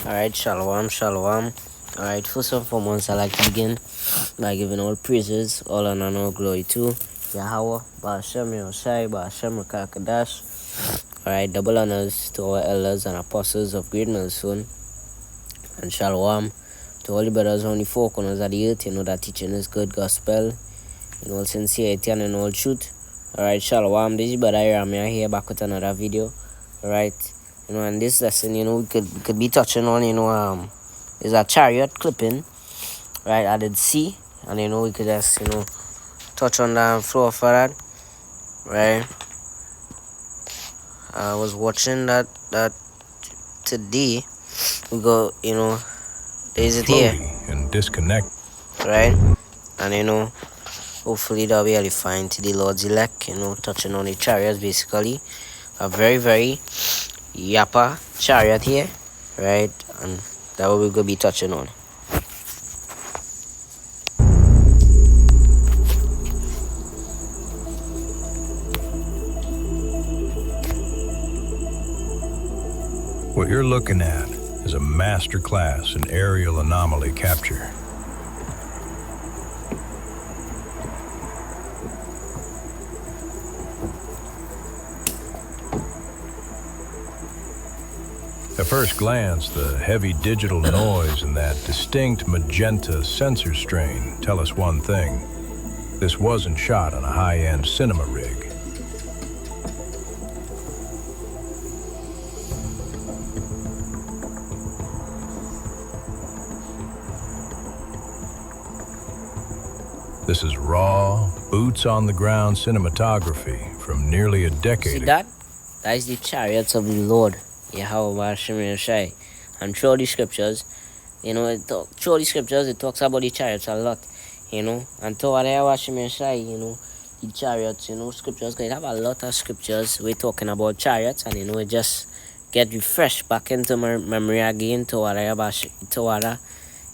Alright, shalom, shalom. Alright, first and foremost, I like to begin by giving all praises, all honor, and all glory to Yahweh, Ba'ashem Yoshai, Ba'ashem Rakakadash. Alright, double honors to our elders and apostles of great milestone, and shalom to all the brothers on the four corners of the earth, that teaching is good gospel, in all sincerity and in all truth. Alright, shalom, this is Brother Ramya here back with another video. Alright. And this lesson, we could be touching on, is a chariot clipping, right? I did see, and we could just, touch on the floor for that, right? I was watching that today. We go, there's it here, and disconnect, right? And hopefully that'll be really fine to the Lord's elect, touching on the chariots, basically a very, very yappa chariot here, right? And that what we're gonna be touching on. What you're looking at is a master class in aerial anomaly capture. At first glance, the heavy digital noise and that distinct magenta sensor strain tell us one thing. This wasn't shot on a high-end cinema rig. This is raw, boots-on-the-ground cinematography from nearly a decade ago. See that? That is the chariots of the Lord, Yahweh Shai. And through the scriptures, it talks about the chariots a lot, And to what Yahweh Shai, the chariots, scriptures, because have a lot of scriptures we're talking about chariots, and it just get refreshed back into my memory again to what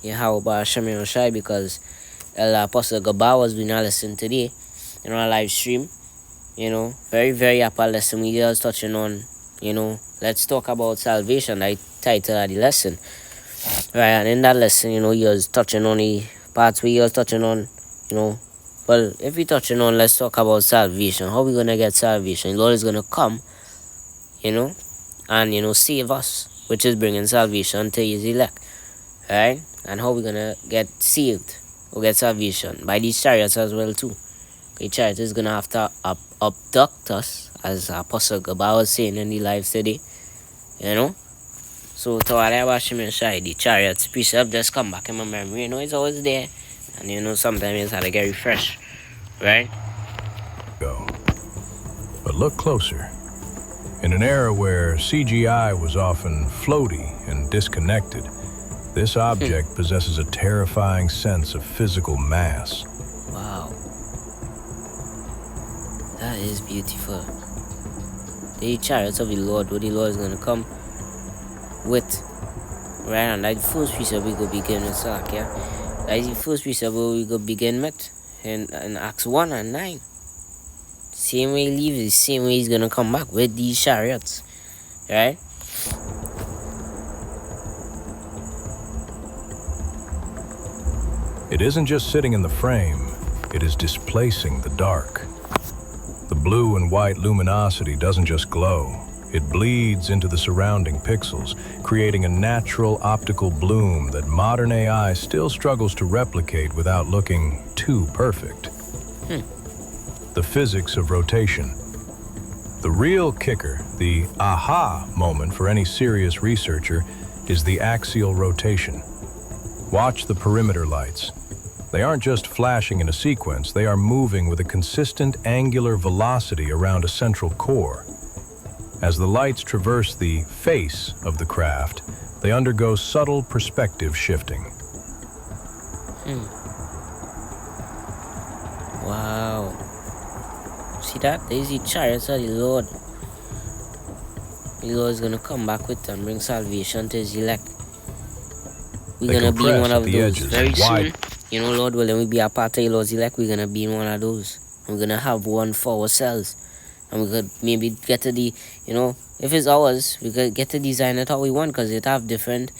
Yahweh Shai, because Apostle Gaba was doing a lesson today, a live stream, very, very upper lesson. We was touching on, let's talk about salvation, the title of the lesson, right? And in that lesson, he was touching on the parts where he was touching on, well, if we touching on, let's talk about salvation. How we gonna get salvation? The Lord is gonna come, and save us, which is bringing salvation to His elect, right? And how we gonna get saved or get salvation? By these chariots as well too. The chariot is gonna have to abduct us, as Apostle Gaba was saying in the live today, So to what I watch him inside, the chariots precept just come back in my memory, it's always there, and sometimes it's how to get refreshed, right? Go. But look closer. In an era where CGI was often floaty and disconnected, this object possesses a terrifying sense of physical mass. Wow. That is beautiful. The chariots of the Lord, where the Lord is going to come with. Right, and that's the first piece that we go begin with, yeah? That's the first piece that we go begin with in Acts 1 and 9. Same way he leaves, the same way he's going to come back with these chariots. Right? It isn't just sitting in the frame, it is displacing the dark. The blue and white luminosity doesn't just glow, it bleeds into the surrounding pixels, creating a natural optical bloom that modern AI still struggles to replicate without looking too perfect. The physics of rotation. The real kicker, the aha moment for any serious researcher, is the axial rotation. Watch the perimeter lights. They aren't just flashing in a sequence, they are moving with a consistent angular velocity around a central core. As the lights traverse the face of the craft, they undergo subtle perspective shifting. Wow. See that? There's the chariots of the Lord. The Lord is going to come back with and bring salvation to His elect. We're going to be in one of those very soon. Lord willing, we be a part of the Lord's elect. We're going to be in one of those. We're going to have one for ourselves. and we could maybe get to the, if it's ours, we could get to design it how we want, because it have different.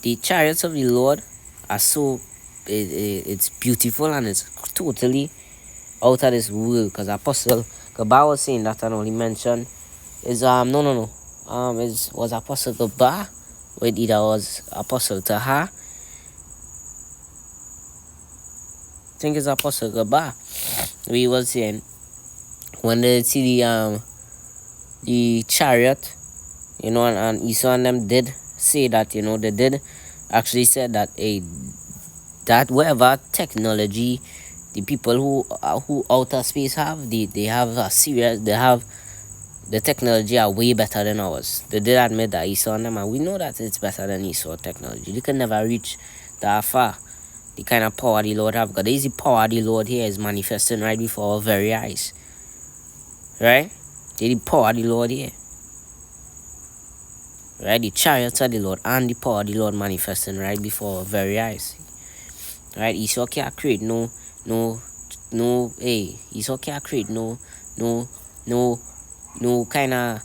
The chariots of the Lord are so, it's beautiful, and it's totally out of this world. Because Apostle Gabaa was saying that, and only mentioned is no, is was Apostle Gabaa, with either was Apostle Taha. I think it's Apostle Gabaa. We was saying when they see the chariot, and Esau and them did say that, they did actually said that that whatever technology the people who outer space have, they have a serious, they have the technology are way better than ours. They did admit that Esau and them, and we know that it's better than Esau technology. They can never reach that far. The kind of power the Lord have, because the easy power the Lord here is manifesting right before our very eyes. Right? The power the Lord here. Right? The chariots of the Lord and the power of the Lord manifesting right before our very eyes. Right? Esau can't create Esau can't create no kind of,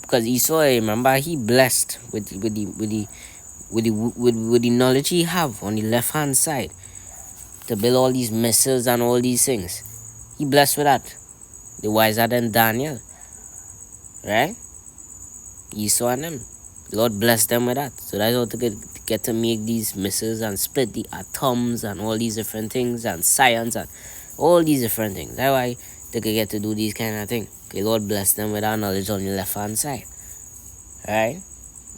because Esau, remember, he blessed with the knowledge he have on the left hand side to build all these missiles and all these things. He blessed with that. The wiser than Daniel. Right? Esau and them. The Lord blessed them with that. So that's how to get to make these missiles and split the atoms and all these different things and science and all these different things. That's why they could get to do these kind of things. The Lord blessed them with that knowledge on the left hand side. Right?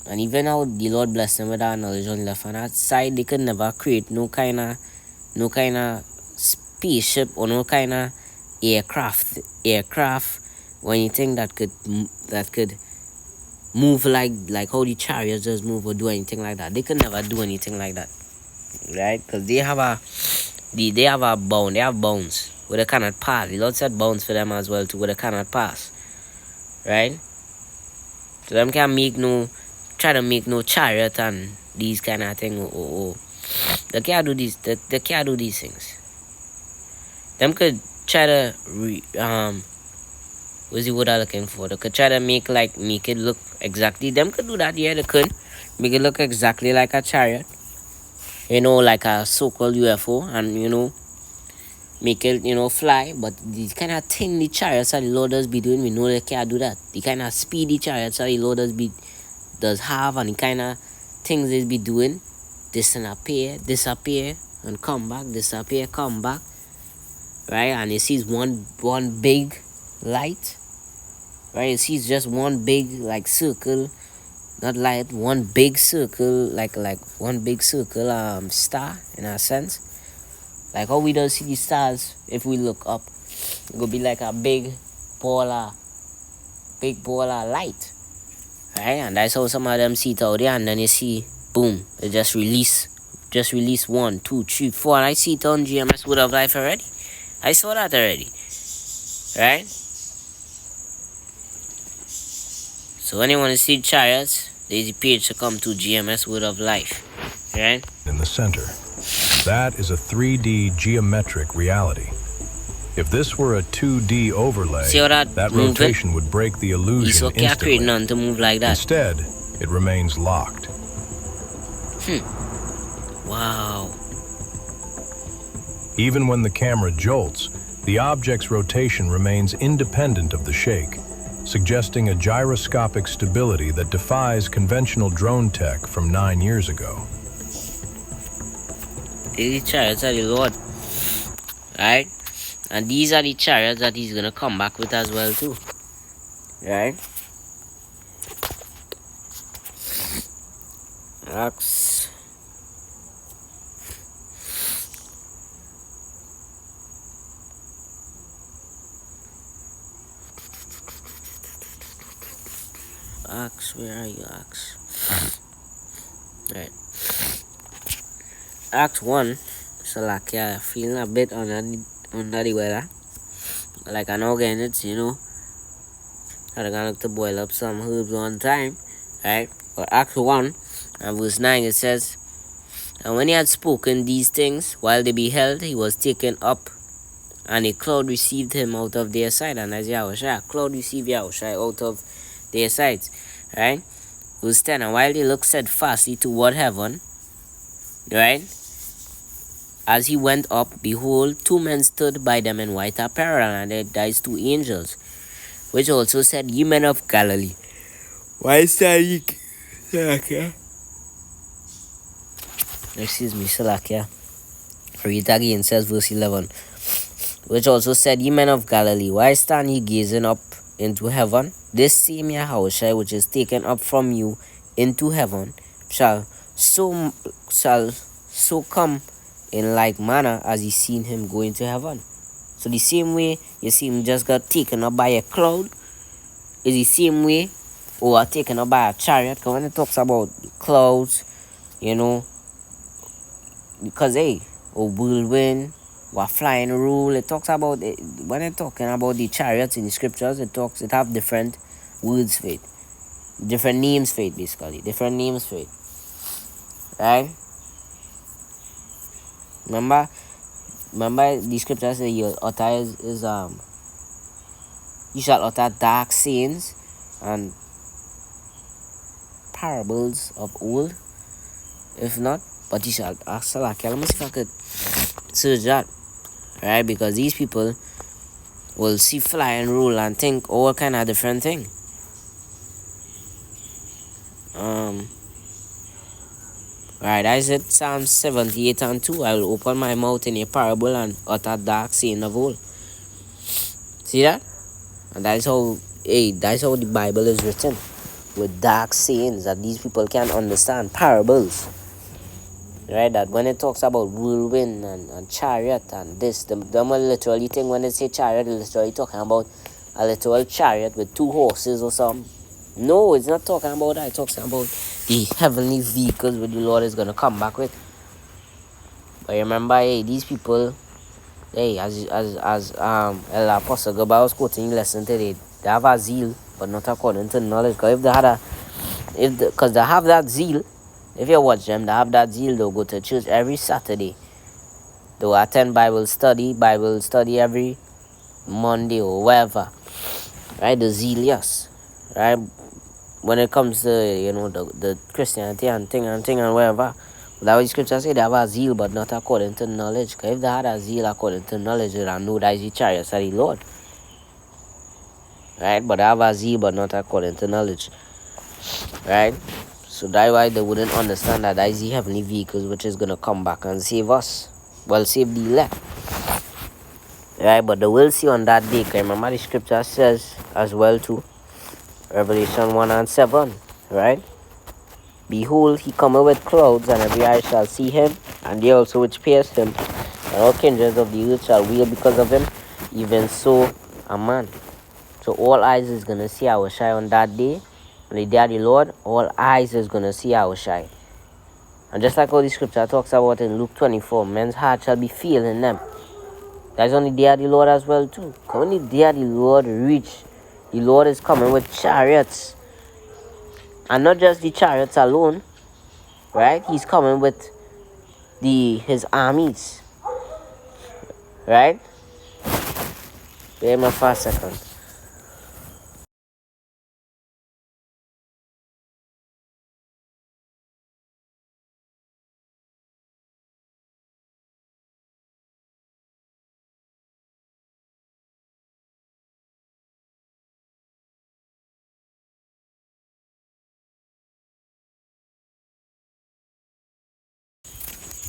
And even how the Lord blessed them with that knowledge on the left hand side, they could never create no kind of spaceship or no kind of aircraft or anything that could move like how the chariots just move or do anything like that. They could never do anything like that, right? Because they have bounds where they cannot pass. The Lord set bounds for them as well too, where they cannot pass, right? So them can't try to make no chariot and these kind of thing. They can't do these. They can't do these things. Them could try to what's the word I'm looking for? They could try to make it look exactly. Them could do that, yeah, they could make it look exactly like a chariot, like a so-called UFO, and make it fly. But the kind of thing the chariots that the Lord does be doing, we know they can't do that. The kind of speedy chariots that the Lord does have, and the kind of things they be doing, disappear, and come back, disappear, come back, right? And it sees one big light. Right, you see, it's just one big circle, not light, one big circle, like one big circle star in a sense. Like how we don't see the stars if we look up. It could be like a big ball of light. Right? And that's how some of them see it out there, and then you see, boom, it just release 1, 2, 3, 4. And I see it on GMS Word of Life already. I saw that already. Right? So anyone who see chariots, there's a page to come to GMS Word of Life. Right? In the center. That is a 3D geometric reality. If this were a 2D overlay, that rotation would break the illusion instantly. None to move like that. Instead, it remains locked. Wow. Even when the camera jolts, the object's rotation remains independent of the shake, suggesting a gyroscopic stability that defies conventional drone tech from 9 years ago. These chariots are the Lord, right? And these are the chariots that he's gonna come back with as well too, right? Acts 1. So like, yeah, feeling a bit under the weather. Like I know again, it's I'm gonna look to boil up some herbs one time, right? But Acts 1 and verse 9 it says, and when he had spoken these things, while they beheld, he was taken up, and a cloud received him out of their sight. And as Yahushua, a cloud received Yahushua out of their sight. Right? Verse 10. And while they looked steadfastly toward heaven, right? As he went up, behold, two men stood by them in white apparel, and there is two angels, which also said, Ye men of Galilee, why stand ye? Excuse me, Salakia. Read again, says verse 11. Which also said, Ye men of Galilee, why stand ye gazing up into heaven? This same Yahushua, which is taken up from you into heaven, shall so come in like manner as ye seen him go into heaven. So the same way you see him just got taken up by a cloud is the same way or taken up by a chariot. Because when it talks about clouds, because a whirlwind, or flying rule, it talks about it, when it's talking about the chariots in the scriptures, it have different words for it, different names for it, basically, different names for it, right? Remember the scripture says your utter is you shall utter dark sayings and parables of old, if not, but you shall ask Salakia. Let me see if I could search that, right? Because these people will see fly and rule and think all kind of different thing. Right, I said Psalm 78 and 2. I will open my mouth in a parable and utter dark saying of old. See that? And that's how the Bible is written, with dark sayings that these people can't understand, parables. Right, that when it talks about whirlwind and chariot and this, them will literally think when they say chariot, they're literally talking about a literal chariot with two horses or something. No, it's not talking about that. It's talking about the heavenly vehicles that the Lord is going to come back with. But remember, these people, as El Apostle Gaba was quoting lesson today, they have a zeal, but not according to knowledge. Because because they have that zeal, if you watch them, they have that zeal, they'll go to church every Saturday. They'll attend Bible study every Monday or whatever. Right? The zealous. Right? When it comes to, the Christianity and thing and whatever. That's what the scripture say, they have a zeal, but not according to knowledge. Because if they had a zeal according to knowledge, they don't know that is the chariots of the Lord. Right? But they have a zeal, but not according to knowledge. Right? So that's why they wouldn't understand that is the heavenly vehicles which is going to come back and save us. Well, save the elect. Right? But they will see on that day. Because remember the scripture says as well too. Revelation 1 and 7. Right? Behold, he cometh with clouds, and every eye shall see him, and they also which pierced him. And all kindreds of the earth shall wail because of him. Even so, a man. So all eyes is going to see our shy on that day. On the day of the Lord, all eyes is going to see our shy. And just like how the scripture talks about in Luke 24, men's heart shall be filled in them. That's on the day of the Lord as well too. When the day of the Lord reach, the Lord is coming with chariots. And not just the chariots alone, right? He's coming with his armies. Right? Wait a for a second.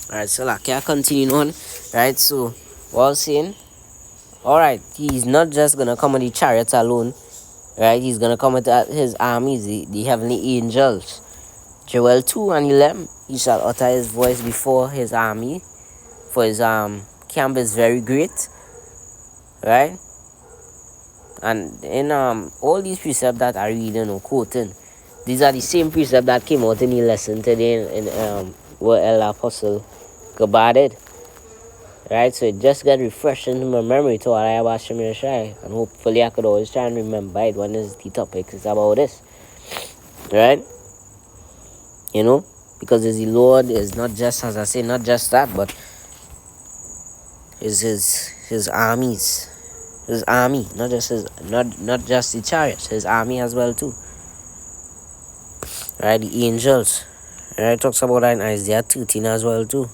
Alright, so like I continue on. Right, so what I was saying, alright, he's not just gonna come with the chariots alone, right? He's gonna come with his armies, the heavenly angels. Joel 2 and 11, he shall utter his voice before his army, for his camp is very great. Right? And in all these precepts that I reading or quoting, these are the same precepts that came out in the lesson today in what El Apostle did. Right? So it just got refreshed into my memory to what I about Shemir Shai. And hopefully I could always try and remember it when the topic is about this. Right? Because the Lord is not just, as I say, not just that, but is his armies, his army, not just his, not just the chariots, his army as well too. Right, the angels. Right, it talks about that in Isaiah 13 as well too.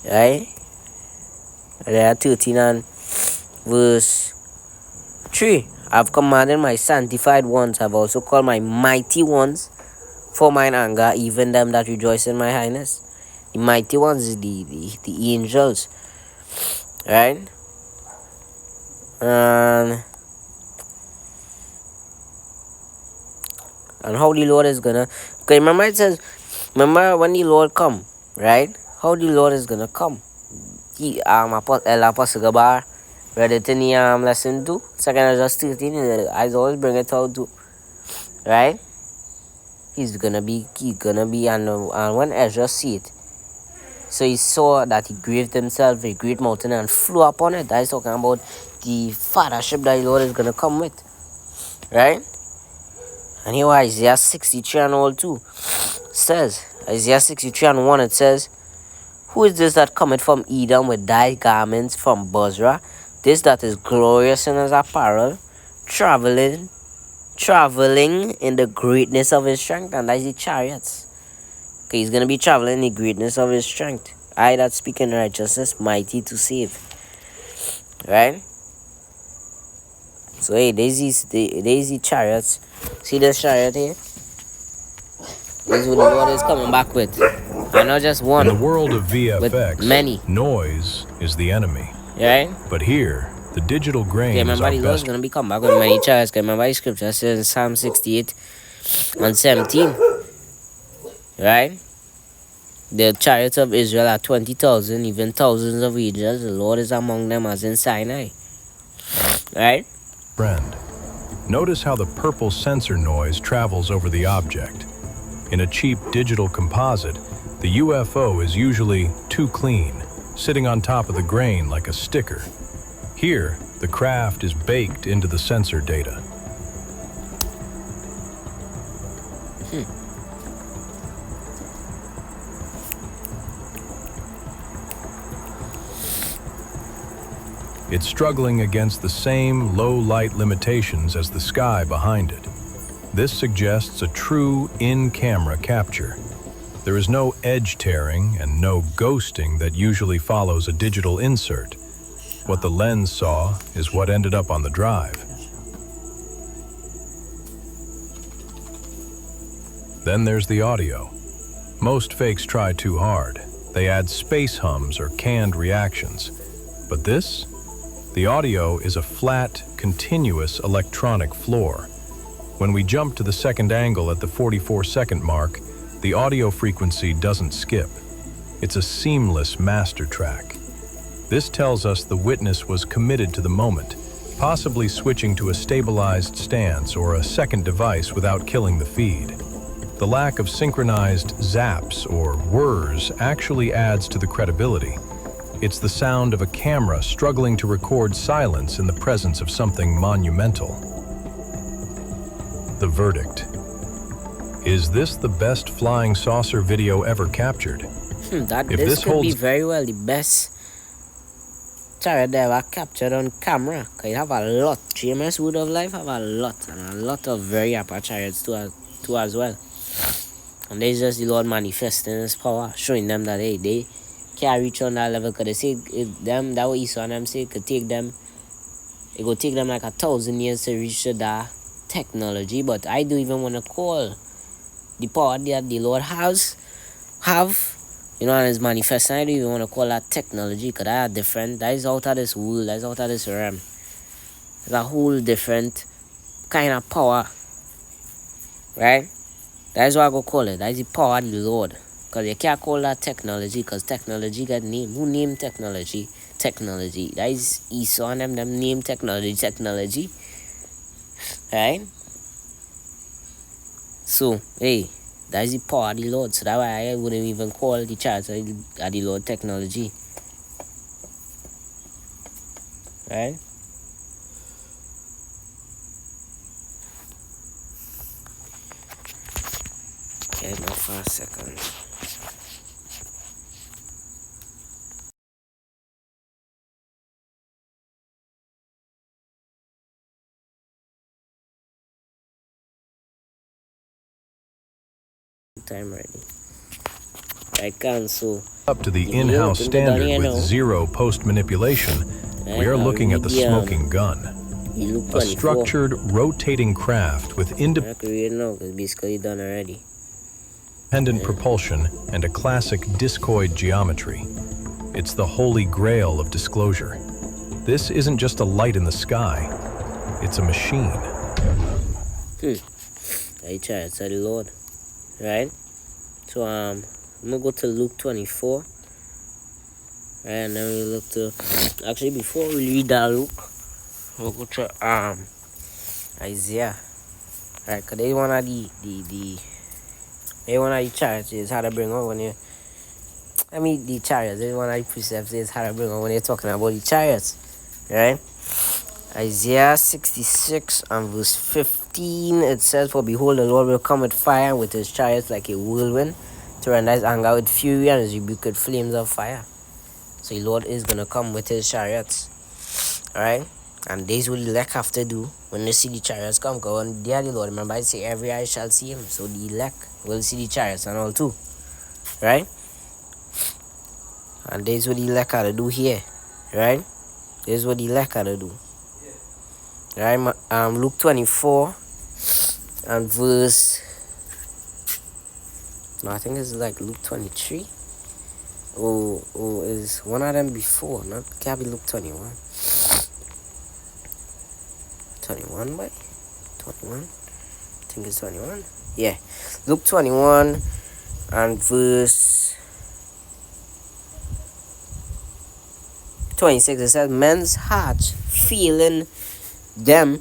Right, Isaiah 13 and verse 3. I've commanded my sanctified ones, I've also called my mighty ones for mine anger, even them that rejoice in my highness. The mighty ones is the angels, right? And how the Lord is gonna, okay, remember it says, remember when the Lord come, right? How the Lord is gonna come. He Apostle Gabar read it in the lesson 2, 2nd Ezra 13. I always bring it out too, right? He's gonna be, and when Ezra see it, so he saw that he graved himself a great mountain and flew upon it. That is talking about the fathership that the Lord is gonna come with, right? And here Isaiah 63 and all too says, Isaiah 63 and 1, it says, who is this that cometh from Edom with dyed garments from Bozrah? This that is glorious in his apparel, traveling in the greatness of his strength. And that is the chariots. Okay, he's going to be traveling in the greatness of his strength. I that speak in righteousness, mighty to save. Right? So, hey, there's the chariots. See this chariot here? This is what the Lord is coming back with. And not just one. In the world of VFX, many. Noise is the enemy. Right? But here, the digital grain is remember our the Lord is best. going to be come back with many chariots. Remember the scripture says in Psalm 68 and 17. Right? The chariots of Israel are 20,000, even thousands of angels. The Lord is among them as in Sinai. Right? Friend, notice how the purple sensor noise travels over the object. In a cheap digital composite, the UFO is usually too clean, sitting on top of the grain like a sticker. Here, the craft is baked into the sensor data. It's struggling against the same low light limitations as the sky behind it. This suggests a true in-camera capture. There is no edge tearing and no ghosting that usually follows a digital insert. What the lens saw is what ended up on the drive. Then there's the audio. Most fakes try too hard. They add space hums or canned reactions. But this? The audio is a flat, continuous electronic floor. When we jump to the second angle at the 44-second mark, the audio frequency doesn't skip. It's a seamless master track. This tells us the witness was committed to the moment, possibly switching to a stabilized stance or a second device without killing the feed. The lack of synchronized zaps or whirs actually adds to the credibility. It's the sound of a camera struggling to record silence in the presence of something monumental. The verdict. Is this the best flying saucer video ever captured? This could be very well the best chariot they ever captured on camera. Cause you have a lot. GMS Wood of Life have a lot. And a lot of very upper chariots too as well. And there's just the Lord manifesting his power, showing them that, hey, they can't reach on that level. Because they say, if them, that what Esau and them say, it could take them like 1,000 years to reach to that technology. But I don't even want to call the power that the Lord have, you know, and is manifesting. I don't even want to call that technology, because that are different. That is out of this world. That is out of this realm. It's a whole different kind of power. Right? That is what I go call it. That is the power of the Lord. Because you can't call that technology, because technology got name. Who named technology? Technology. That is Esau and them name technology. Right? So, hey, that is the power of the Lord. So that's why I wouldn't even call the chariots of the Lord technology. Right? Okay, now for a second. time already. I can, so Up to the if you in-house open the gun standard here with now, zero post-manipulation, we are I looking at read the the smoking gun. you look A 24. structured, rotating craft with I can read it now because basically done already. independent propulsion and a classic discoid geometry. It's the holy grail of disclosure. This isn't just a light in the sky, it's a machine. I try it, the Lord. Right? So I'm gonna go to Luke 24. Right, and then we look to actually before we read that Luke, we'll go to Isaiah. Right, because they one of the chariots is how to bring on when you the chariots, they one of the precepts is how to bring on when you're talking about the chariots. Right? Isaiah 66 and verse 15, it says, "For behold, the Lord will come with fire, and with his chariots like a whirlwind, to render his anger with fury, and his rebuke with flames of fire." So the Lord is going to come with his chariots. Alright? And this will the elect have to do when they see the chariots come. Because when they are the Lord, remember I say every eye shall see him. So the elect will see the chariots and all too. Right? And this is what the elect have to do here. Right? This is what the elect have to do. Right, Luke 24 and verse, no, I think it's like Luke 23. Is one of them before? Not can't be Luke 21. 21, boy? 21? I think it's 21. Yeah, Luke 21 and verse 26. It says, "Men's hearts feeling them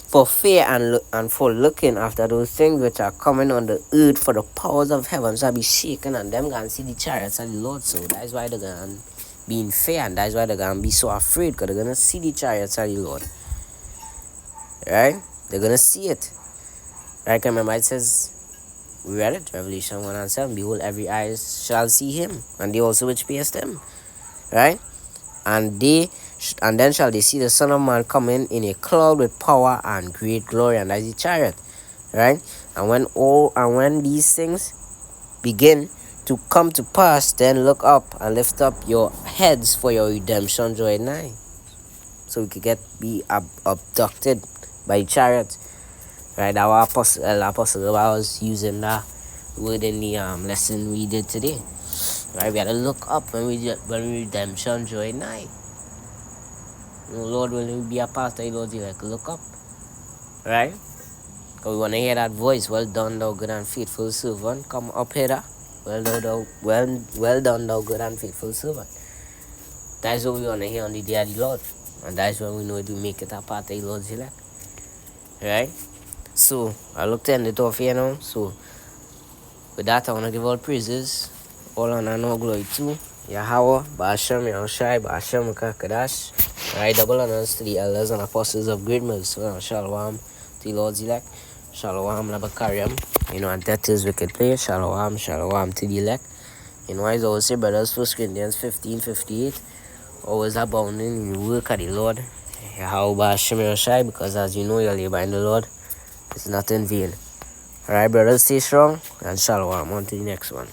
for fear and for looking after those things which are coming on the earth, for the powers of heaven shall be shaken, and them gonna see the chariots of the Lord." So that's why they're gonna be in fear, and that's why they're gonna be so afraid, because they're gonna see the chariots of the Lord. Right? They're gonna see it. Right? Remember it says, we read it, Revelation 1 and 7, "Behold, every eye shall see him, and they also which pierced him." Right? And then shall they see the Son of Man coming in a cloud with power and great glory, and that's the chariot. Right? And when these things begin to come to pass, then look up and lift up your heads, for your redemption joy nigh. So we could be abducted by chariot. Right? Our apostle was using that word in the lesson we did today. Right? We gotta look up when redemption joy nigh. Lord, when you be a pastor, Lord, you like look up. Right? Because we want to hear that voice. "Well done, thou good and faithful servant. Come up here. Well done, thou good and faithful servant." That's what we want to hear on the day of the Lord. And that's when we know it will make it a part of the Lord's elect. Right? So, I look to end it off here now. So, with that, I want to give all praises, all honor and all glory to Yahweh, Ba'ashem, Yahushai, Ba'ashem, Kakadash. Alright, double honors to the elders and apostles of Great Mills. Shalom to the Lord's elect. Shalom, Labakariam. And that is wicked place. Shalom to the elect. As I always say, brothers, 1 Corinthians 15:58. Always abounding in the work of the Lord. Yahweh, Ba'ashem, Yahushai, because as you know, your labor in the Lord is not in vain. Alright, brothers, stay strong, and shalom. On to the next one.